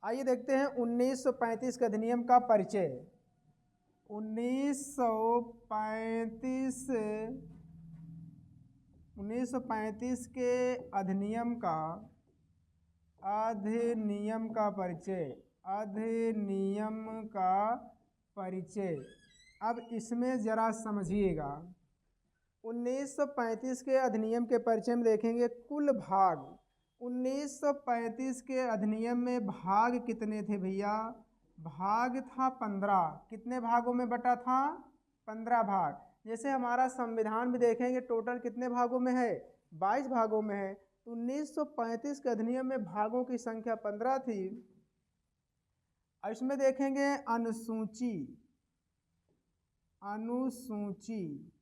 आइए देखते हैं 1935 के अधिनियम का परिचय। 1935 के अधिनियम का परिचय। अधिनियम का परिचय। अब इसमें जरा समझिएगा। 1935 के अधिनियम के परिचय में देखेंगे कुल भाग। 1935 के अधिनियम में भाग कितने थे भैया? भाग था 15। कितने भागों में बटा था? 15 भाग। जैसे हमारा संविधान भी देखेंगे टोटल कितने भागों में है? 22 भागों में है। तो 1935 के अधिनियम में भागों की संख्या 15 थी। इसमें देखेंगे अनुसूची।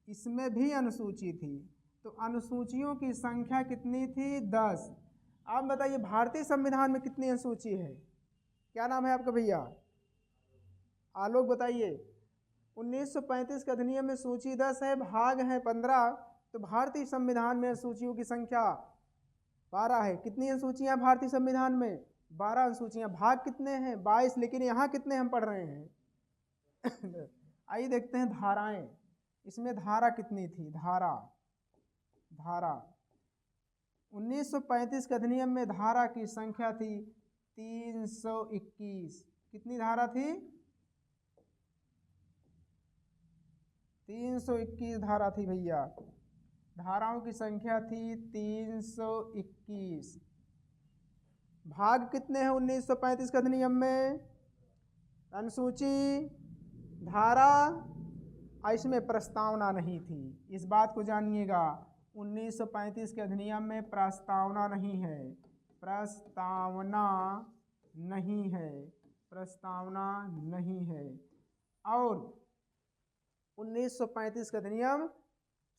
इसमें भी अनुसूची थी। तो अनुसूचियों की संख्या कितनी थी? 10। आप बताइए भारतीय संविधान में कितनी अनुसूची है? क्या नाम है आपका भैया? आलोक बताइए। 1935 के अधिनियम में सूची 10 है, भाग है 15। तो भारतीय संविधान में अनुसूचियों की संख्या 12 है। कितनी अनुसूचियां भारतीय संविधान में? 12 अनुसूचियां। भाग कितने हैं? 22। लेकिन यहाँ कितने हम पढ़ रहे हैं? आइए देखते हैं धाराएं। इसमें धारा कितनी थी? धारा 1935 के अधिनियम में धारा की संख्या थी 321। कितनी धारा थी? 321 धारा थी भैया। धाराओं की संख्या थी 321। भाग कितने हैं 1935 के अधिनियम में? अनुसूची, धारा, इसमें प्रस्तावना नहीं थी। इस बात को जानिएगा, 1935 के अधिनियम में प्रस्तावना नहीं है। प्रस्तावना नहीं है। और 1935 का अधिनियम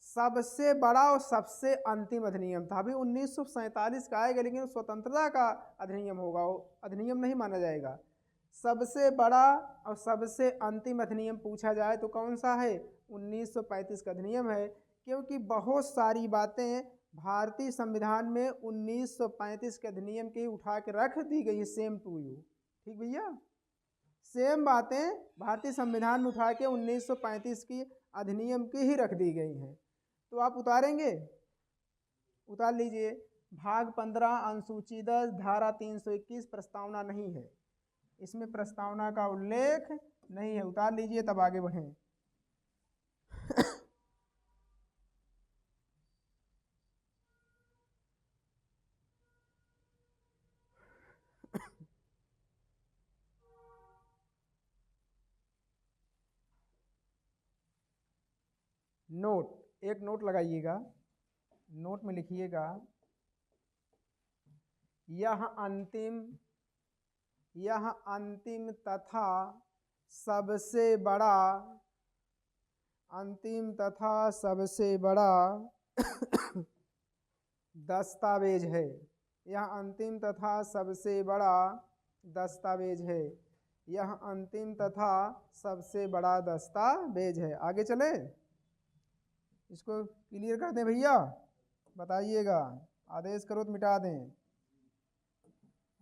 सबसे बड़ा और सबसे अंतिम अधिनियम था। अभी 1947 का आएगा, लेकिन स्वतंत्रता का अधिनियम होगा, वो अधिनियम नहीं माना जाएगा। सबसे बड़ा और सबसे अंतिम अधिनियम पूछा जाए तो कौन सा है? 1935 का अधिनियम है। क्योंकि बहुत सारी बातें भारतीय संविधान में 1935 के अधिनियम की उठा के रख दी गई है, सेम टू यू। ठीक भैया, सेम बातें भारतीय संविधान में उठा के 1935 की अधिनियम की ही रख दी गई हैं। तो आप उतारेंगे? उतार लीजिए। भाग 15, अनुसूची 10, धारा 321, प्रस्तावना नहीं है। इसमें प्रस्तावना का उल्लेख नहीं है। उतार लीजिए, तब आगे बढ़ें। नोट, एक नोट लगाइएगा। नोट में लिखिएगा, यह अंतिम तथा सबसे बड़ा दस्तावेज है। यह अंतिम तथा सबसे बड़ा दस्तावेज है। यह अंतिम तथा सबसे बड़ा दस्तावेज है। आगे चले, इसको क्लियर कर दें भैया, बताइएगा। आदेश करो तो मिटा दें।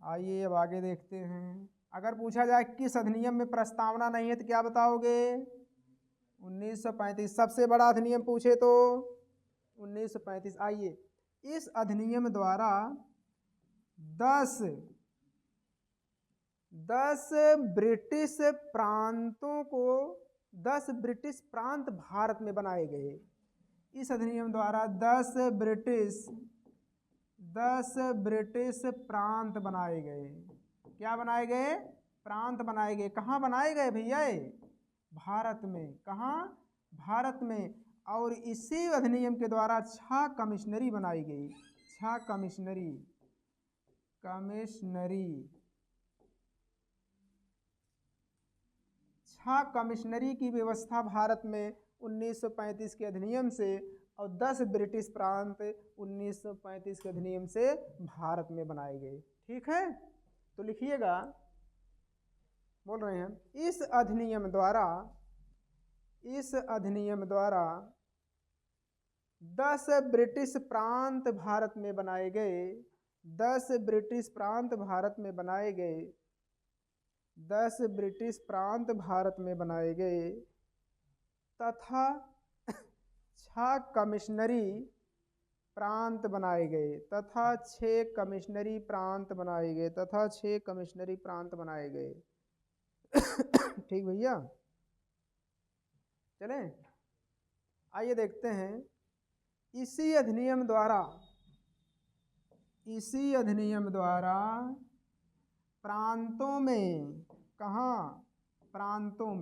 आइए अब आगे देखते हैं। अगर पूछा जाए किस अधिनियम में प्रस्तावना नहीं है तो क्या बताओगे? 1935। सबसे बड़ा अधिनियम पूछे तो 1935। आइए, इस अधिनियम द्वारा 10 ब्रिटिश प्रांत भारत में बनाए गए। इस अधिनियम द्वारा 10 ब्रिटिश प्रांत बनाए गए। क्या बनाए गए? प्रांत बनाए गए। कहाँ बनाए गए भैया? भारत में। कहाँ? भारत में। और इसी अधिनियम के द्वारा 6 कमिश्नरी बनाई गई। 6 कमिश्नरी 6 कमिश्नरी की व्यवस्था भारत में 1935 के अधिनियम से, और 10 ब्रिटिश प्रांत 1935 के अधिनियम से भारत में बनाए गए। ठीक है, तो लिखिएगा, बोल रहे हैं, इस अधिनियम द्वारा 10 ब्रिटिश प्रांत भारत में बनाए गए। 10 ब्रिटिश प्रांत भारत में बनाए गए। 10 ब्रिटिश प्रांत भारत में बनाए गए तथा 6 कमिश्नरी प्रांत बनाए गए तथा 6 कमिश्नरी प्रांत बनाए गए तथा 6 कमिश्नरी प्रांत बनाए गए। ठीक भैया, चलें आइए देखते हैं। इसी अधिनियम द्वारा प्रांतों में, कहाँ, प्रांतों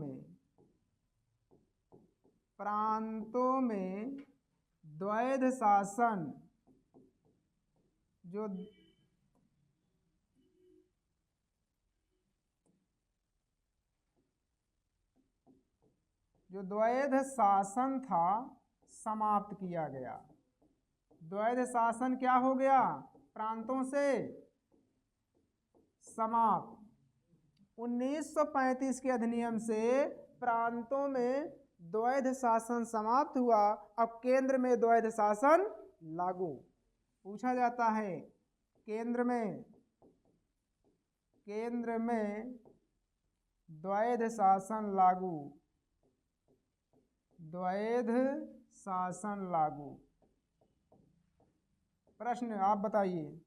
में द्वैध शासन, जो द्वैध शासन था समाप्त किया गया। द्वैध शासन क्या हो गया? प्रांतों से समाप्त। 1935 के अधिनियम से प्रांतों में द्वैध शासन समाप्त हुआ, अब केंद्र में द्वैध शासन लागू। पूछा जाता है केंद्र में द्वैध शासन लागू, द्वैध शासन लागू। प्रश्न आप बताइए,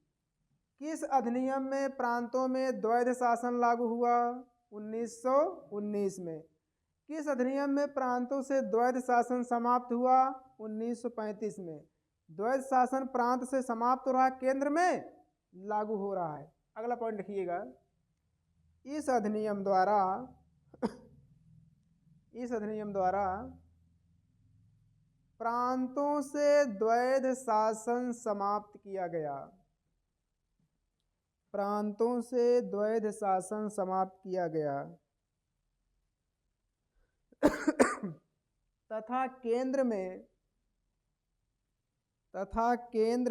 किस अधिनियम में प्रांतों में द्वैध शासन लागू हुआ? 1919 में। किस अधिनियम में प्रांतों से द्वैध शासन समाप्त हुआ? 1935 में। द्वैध शासन प्रांत से समाप्त हो रहा है, केंद्र में लागू हो रहा है। अगला पॉइंट लिखिएगा, इस अधिनियम द्वारा प्रांतों से द्वैध शासन समाप्त किया गया। प्रांतों से द्वैध शासन समाप्त किया गया तथा केंद्र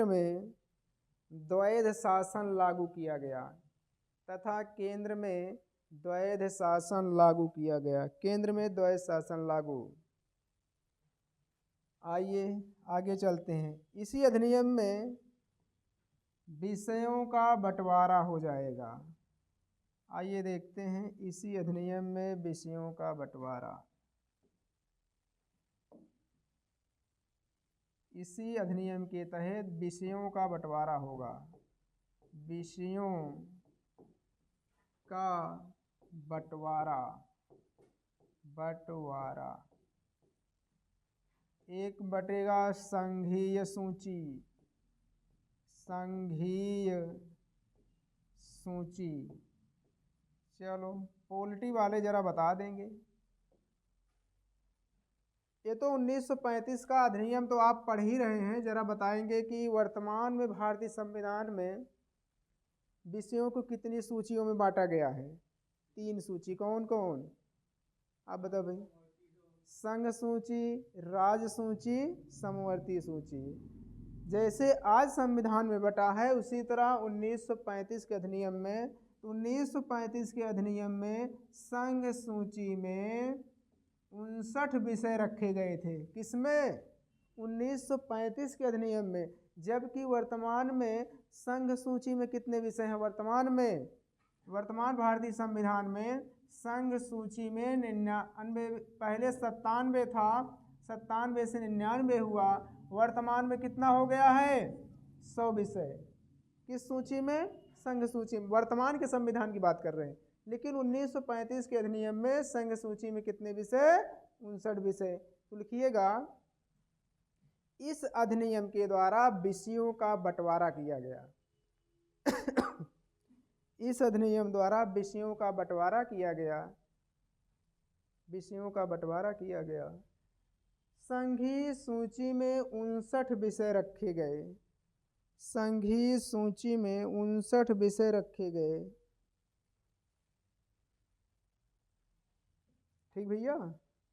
में द्वैध शासन लागू किया गया। तथा केंद्र में द्वैध शासन लागू किया गया। केंद्र में द्वैध शासन लागू। आइए आगे चलते हैं। इसी अधिनियम में विषयों का बंटवारा हो जाएगा। आइए देखते हैं, इसी अधिनियम में विषयों का बंटवारा। इसी अधिनियम के तहत विषयों का बंटवारा होगा। विषयों का बंटवारा। एक बटेगा संघीय सूची। चलो पॉलिटी वाले जरा बता देंगे। ये तो 1935 का अधिनियम तो आप पढ़ ही रहे हैं, जरा बताएंगे कि वर्तमान में भारतीय संविधान में विषयों को कितनी सूचियों में बांटा गया है? 3 सूची। कौन कौन आप बताओ भाई? संघ सूची, राज्य सूची, समवर्ती सूची। जैसे आज संविधान में बटा है, उसी तरह 1935 के अधिनियम में 1935 के अधिनियम में संघ सूची में 59 विषय रखे गए थे। किसमें? 1935 के अधिनियम में। जबकि वर्तमान में संघ सूची में कितने विषय हैं? वर्तमान भारतीय संविधान में संघ सूची में 99, पहले 97 था, 97 से 99 हुआ, वर्तमान में कितना हो गया है? 100 विषय। किस सूची में? संघ सूची में। वर्तमान के संविधान की बात कर रहे हैं, लेकिन 1935 के अधिनियम में संघ सूची में कितने विषय? 59 विषय। तो लिखिएगा, इस अधिनियम के द्वारा विषयों का बंटवारा किया गया। इस अधिनियम द्वारा विषयों का बंटवारा किया गया। संघीय सूची में 59 विषय रखे गए। संघीय सूची में 59 विषय रखे गए। ठीक भैया,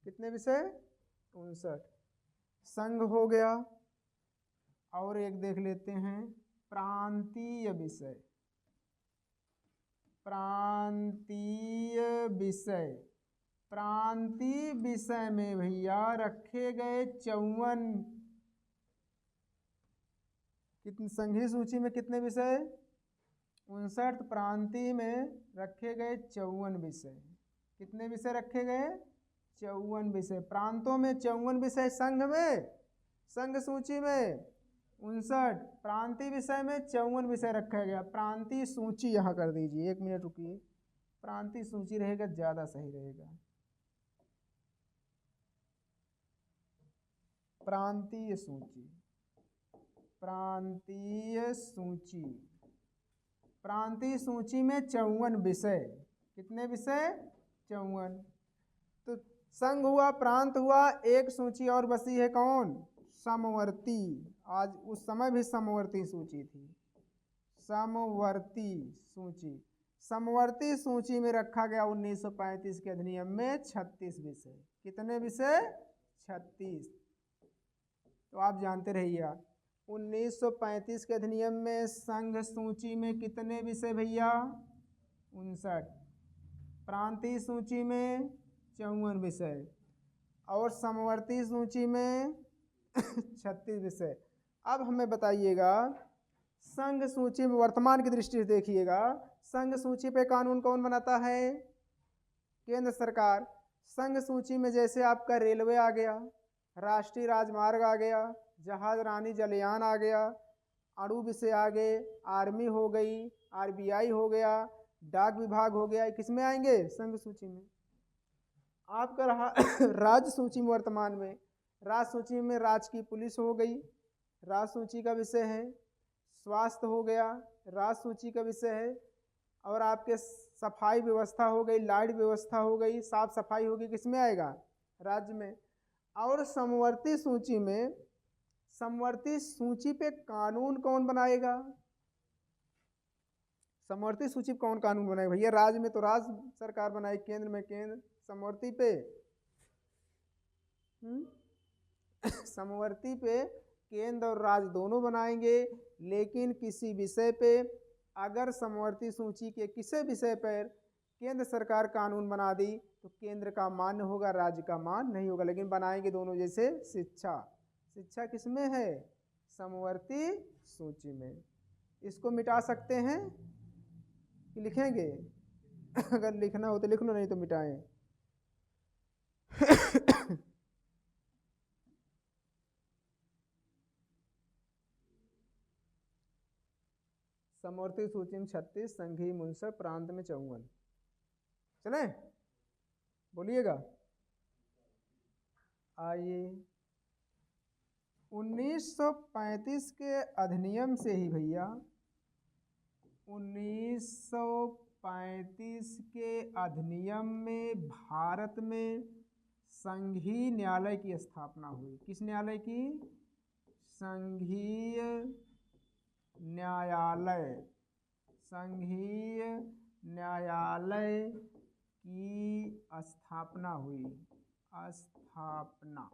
कितने विषय? 59। संघ हो गया। और एक देख लेते हैं, प्रांतीय विषय। प्रांतीय विषय में भैया रखे गए 54। कितने? संघीय सूची में कितने विषय? 59 प्रांतीय में रखे गए 54 विषय। कितने विषय रखे गए? 54 विषय। प्रांतों में 54 विषय, संघ में, संघ सूची में 59, प्रांतीय विषय में 54 विषय रखा गया। प्रांतीय सूची यहाँ कर दीजिए, 1 मिनट रुकिए, प्रांतीय सूची रहेगा ज़्यादा सही रहेगा। प्रांतीय सूची, प्रांतीय सूची, प्रांतीय सूची में 54 विषय। कितने विषय? 54। तो संघ हुआ, प्रांत हुआ, एक सूची और बची है कौन? समवर्ती। आज उस समय भी समवर्ती सूची थी, समवर्ती सूची। समवर्ती सूची में रखा गया 1935 के अधिनियम में 36 विषय। कितने विषय? 36। तो आप जानते रहिए 1935 के अधिनियम में संघ सूची में कितने विषय भैया? 59। प्रांतीय सूची में 54 विषय और समवर्ती सूची में 36 विषय। अब हमें बताइएगा संघ सूची में वर्तमान की दृष्टि से देखिएगा, संघ सूची पे कानून कौन बनाता है? केंद्र सरकार। संघ सूची में जैसे आपका रेलवे आ गया, राष्ट्रीय राजमार्ग आ गया, जहाज रानी जलयान आ गया, अणु विषय आ गए, आर्मी हो गई, आरबीआई हो गया, डाक विभाग हो गया, किस में आएंगे? संघ सूची में। आपका रहा राज्य सूची में, वर्तमान में राज्य सूची में राज्य की पुलिस हो गई, राज्य सूची का विषय है। स्वास्थ्य हो गया, राज्य सूची का विषय है। और आपके सफाई व्यवस्था हो गई, लाइट व्यवस्था हो गई, साफ सफाई होगी, किस में आएगा? राज्य में। और समवर्ती सूची में, समवर्ती सूची पे कानून कौन बनाएगा? समवर्ती सूची पे कौन कानून बनाएगा भैया? राज्य में तो राज्य सरकार बनाए, केंद्र में केंद्र। समवर्ती पे समवर्ती पे केंद्र और राज्य दोनों बनाएंगे, लेकिन किसी विषय पे अगर समवर्ती सूची के किसी विषय पर केंद्र सरकार कानून बना दी तो केंद्र का मान्य होगा, राज्य का मान्य नहीं होगा, लेकिन बनाएंगे दोनों। जैसे शिक्षा, शिक्षा किस में है? समवर्ती सूची में। इसको मिटा सकते हैं कि लिखेंगे? अगर लिखना हो तो लिख लो, नहीं तो मिटाएं। समवर्ती सूची में 36, संघीय 59, प्रांत में 54। चले बोलिएगा। आइए 1935 के अधिनियम से ही भैया, 1935 के अधिनियम में भारत में संघीय न्यायालय की स्थापना हुई। किस न्यायालय की? संघीय न्यायालय, संघीय न्यायालय की स्थापना हुई। स्थापना,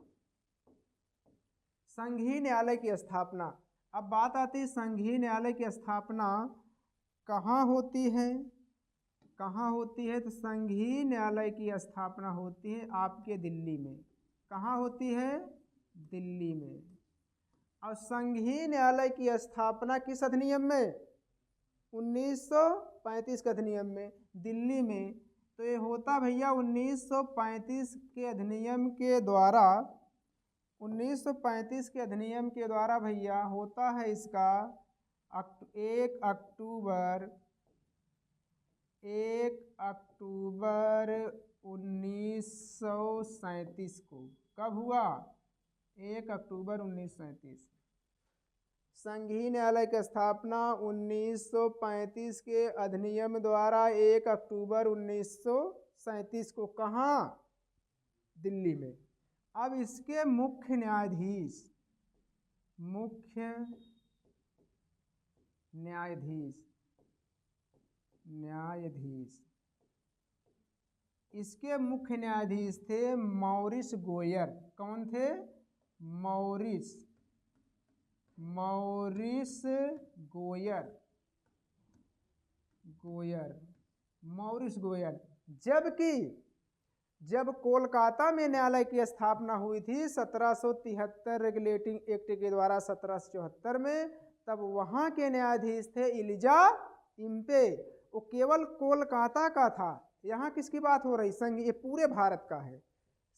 संघीय न्यायालय की स्थापना। अब बात आती है संघीय न्यायालय की स्थापना कहाँ होती है? कहाँ होती है? तो संघीय न्यायालय की स्थापना होती है आपके दिल्ली में। कहाँ होती है? दिल्ली में। और संघीय न्यायालय की स्थापना किस अधिनियम में? 1935 के अधिनियम में, दिल्ली में। तो ये होता भैया 1935 के अधिनियम के द्वारा, 1935 के अधिनियम के द्वारा भैया होता है इसका 1 अक्टूबर 1937 को। कब हुआ? 1 अक्टूबर 1937। संघीय न्यायालय की स्थापना 1935 के अधिनियम द्वारा 1 अक्टूबर 1937 को। कहाँ? दिल्ली में। अब इसके मुख्य न्यायाधीश, मुख्य न्यायाधीश, न्यायाधीश, इसके मुख्य न्यायाधीश थे मॉरिस गोयर। कौन थे? Morris GoAir, Morris GoAir. जबकि जब कोलकाता में न्यायालय की स्थापना हुई थी 1773 रेगुलेटिंग एक्ट के द्वारा 1774 में, तब वहाँ के न्यायाधीश थे इम्पे वो केवल कोलकाता का था। यहाँ किसकी बात हो रही? संघ, ये पूरे भारत का है,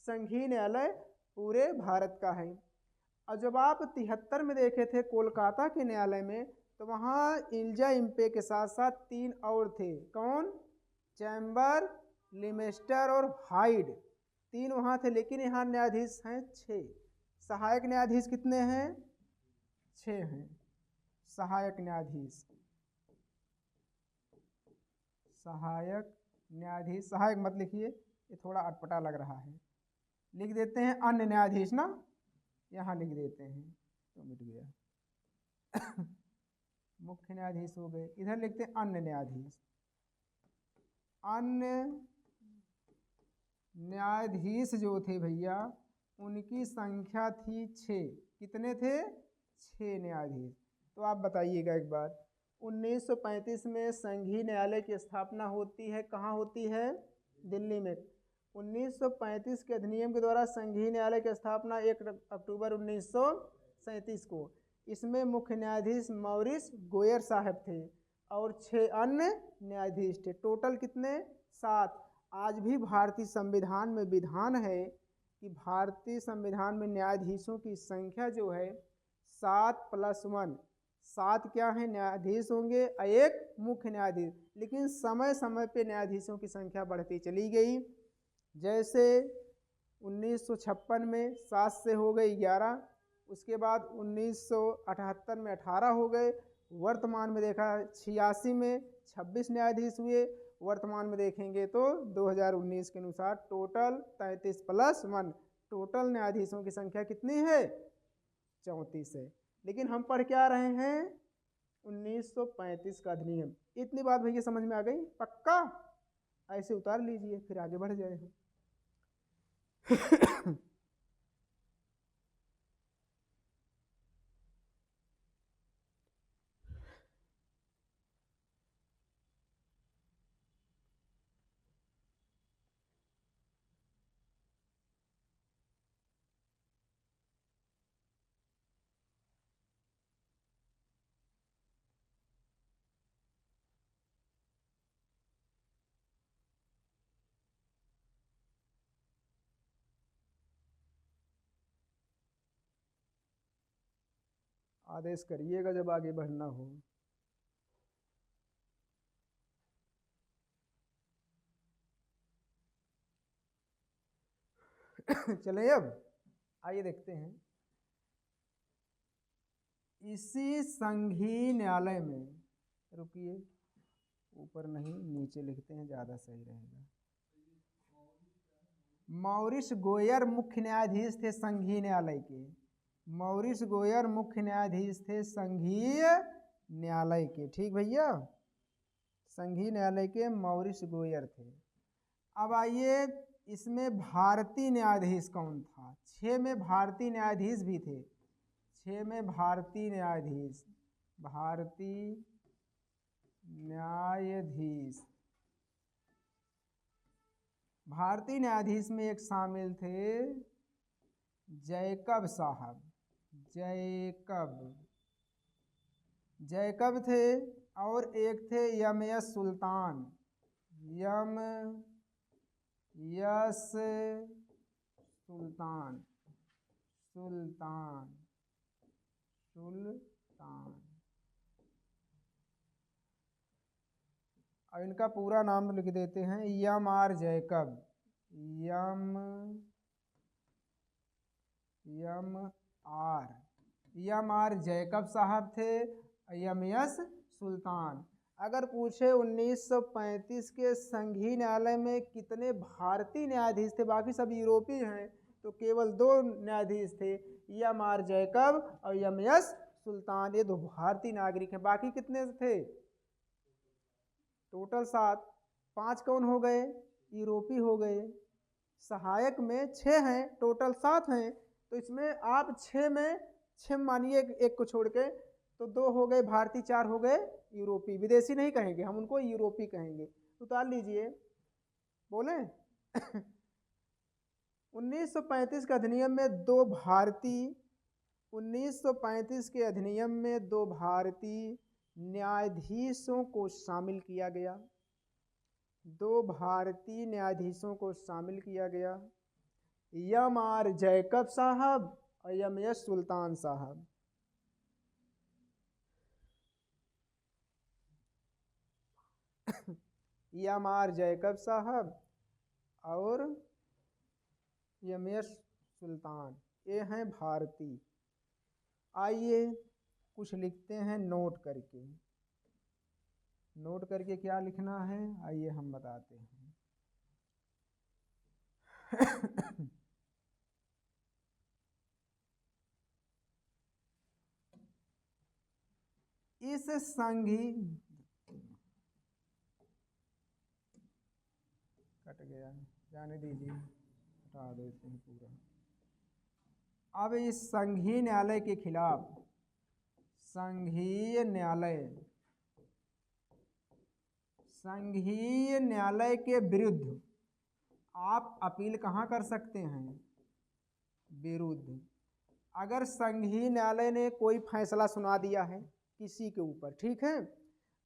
संघीय न्यायालय पूरे भारत का है। और जब आप 73 में देखे थे कोलकाता के न्यायालय में, तो वहाँ इल्जा इम्पे के साथ साथ 3 और थे। कौन? चैम्बर, लिमेस्टर और हाइड, 3 वहाँ थे। लेकिन यहाँ न्यायाधीश हैं 6। सहायक न्यायाधीश कितने हैं? 6 हैं सहायक न्यायाधीश। सहायक न्यायाधीश, सहायक मत लिखिए, ये थोड़ा अटपटा लग रहा है, लिख देते हैं अन्य न्यायाधीश ना, यहाँ लिख देते हैं तो मिट गया। मुख्य न्यायाधीश हो गए, इधर लिखते हैं अन्य न्यायाधीश। अन्य न्यायाधीश जो थे भैया, उनकी संख्या थी 6। कितने थे? 6 न्यायाधीश। तो आप बताइएगा एक बार, 1935 में संघीय न्यायालय की स्थापना होती है, कहाँ होती है? दिल्ली में। 1935 के अधिनियम के द्वारा संघीय न्यायालय की स्थापना 1 अक्टूबर 1937 को। इसमें मुख्य न्यायाधीश मॉरिस गोयर साहब थे और 6 अन्य न्यायाधीश थे। टोटल कितने? 7। आज भी भारतीय संविधान में विधान है कि भारतीय संविधान में न्यायाधीशों की संख्या जो है 7 + 1, 7 क्या है? न्यायाधीश होंगे, 1 मुख्य न्यायाधीश। लेकिन समय समय पे न्यायाधीशों की संख्या बढ़ती चली गई। जैसे 1956 में 7 से हो गई 11, उसके बाद 1978 में 18 हो गए, वर्तमान में देखा 86 में 26 न्यायाधीश हुए, वर्तमान में देखेंगे तो 2019 के अनुसार टोटल 33 + 1, टोटल न्यायाधीशों की संख्या कितनी है? 34 है। लेकिन हम पढ़ क्या रहे हैं? 1935 का अधिनियम। इतनी बात भैया समझ में आ गई? पक्का? ऐसे उतार लीजिए, फिर आगे बढ़ जाए हम। आदेश करिएगा जब आगे बढ़ना हो। चलें अब आइए देखते हैं। इसी संघीय न्यायालय में, रुकिए, ऊपर नहीं नीचे लिखते हैं, ज़्यादा सही रहेगा। मॉरिस गोयर मुख्य न्यायाधीश थे संघीय न्यायालय के। मॉरिस गोयर मुख्य न्यायाधीश थे संघीय न्यायालय के। ठीक भैया, संघीय न्यायालय के मॉरिस गोयर थे। अब आइए, इसमें भारतीय न्यायाधीश कौन था? 6 में भारतीय न्यायाधीश भी थे। 6 में भारतीय न्यायाधीश, भारतीय न्यायाधीश, भारतीय न्यायाधीश में एक शामिल थे जैकब साहब। जैकब थे, और एक थे एम.एस. सुल्तान। एम.एस. सुल्तान। और इनका पूरा नाम लिख देते हैं, एम.आर. जैकब। एम.आर. जैकब साहब थे, एम.एस. सुल्तान। अगर पूछे 1935 के संघीय न्यायालय में कितने भारतीय न्यायाधीश थे, बाकी सब यूरोपीय हैं, तो केवल 2 न्यायाधीश थे, एम.आर. जैकब और एम.एस. सुल्तान। ये 2 भारतीय नागरिक हैं। बाकी कितने थे? टोटल 7। 5 कौन हो गए? यूरोपीय हो गए। सहायक में 6 हैं, टोटल 7 हैं। तो इसमें आप 6 में 6 मानिए, एक को छोड़ के, तो 2 हो गए भारतीय, 4 हो गए यूरोपीय। विदेशी नहीं कहेंगे हम उनको, यूरोपीय कहेंगे। उतार लीजिए, बोले। 1935 के अधिनियम में 2 भारतीय, 1935 के अधिनियम में 2 भारतीय, न्यायाधीशों को शामिल किया गया, 2 भारतीय न्यायाधीशों को शामिल किया गया, एम आर जैकब साहब और एम एस सुल्तान साहब। एम आर जैकब साहब और एम एस सुल्तान, ये हैं भारतीय। आइए कुछ लिखते हैं नोट करके। नोट करके क्या लिखना है आइए हम बताते हैं। इस संघी कट गया, जाने दीजिए, हटा देते हैं पूरा। अब इस संघीय न्यायालय के खिलाफ, संघीय न्यायालय के विरुद्ध आप अपील कहाँ कर सकते हैं? विरुद्ध। अगर संघीय न्यायालय ने कोई फैसला सुना दिया है किसी के ऊपर, ठीक है,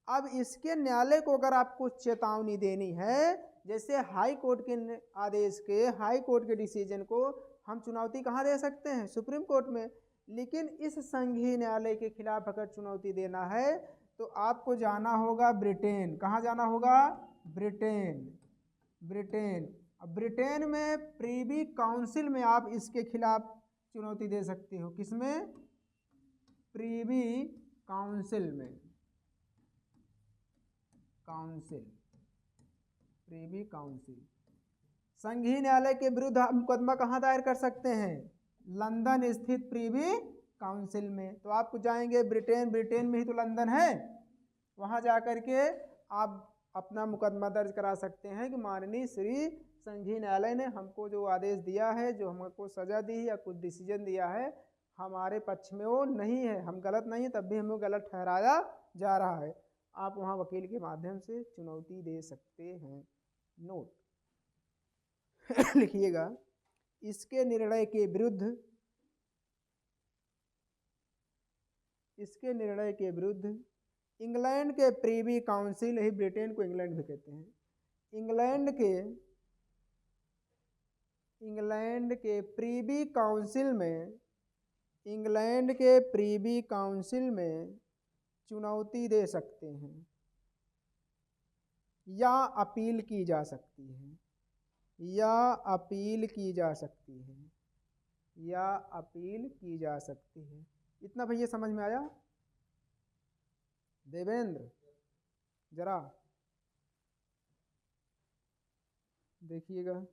अब इसके न्यायालय को अगर आपको चेतावनी देनी है, जैसे हाई कोर्ट के आदेश के, हाई कोर्ट के डिसीजन को हम चुनौती कहाँ दे सकते हैं? सुप्रीम कोर्ट में। लेकिन इस संघीय न्यायालय के खिलाफ अगर चुनौती देना है तो आपको जाना होगा ब्रिटेन। कहाँ जाना होगा? ब्रिटेन। अब ब्रिटेन में प्रीवी काउंसिल में आप इसके खिलाफ चुनौती दे सकते हो। किसमें? प्रीवी काउंसिल में। प्रीवी काउंसिल। संघीय न्यायालय के विरुद्ध आप मुकदमा कहाँ दायर कर सकते हैं? लंदन स्थित प्रीवी काउंसिल में। तो आप जाएंगे ब्रिटेन, ब्रिटेन में ही तो लंदन है, वहाँ जाकर के आप अपना मुकदमा दर्ज करा सकते हैं कि माननीय श्री संघीय न्यायालय ने हमको जो आदेश दिया है, जो हमको सजा दी है या कुछ डिसीजन दिया है, हमारे पक्ष में वो नहीं है, हम गलत नहीं है, तब भी हमें गलत ठहराया जा रहा है। आप वहाँ वकील के माध्यम से चुनौती दे सकते हैं। नोट लिखिएगा, इसके निर्णय के विरुद्ध इंग्लैंड के प्रीवी काउंसिल, यही ब्रिटेन को इंग्लैंड भी कहते हैं, इंग्लैंड के प्रीवी काउंसिल में चुनौती दे सकते हैं या अपील की जा सकती है। इतना भैया समझ में आया? देवेंद्र जरा देखिएगा।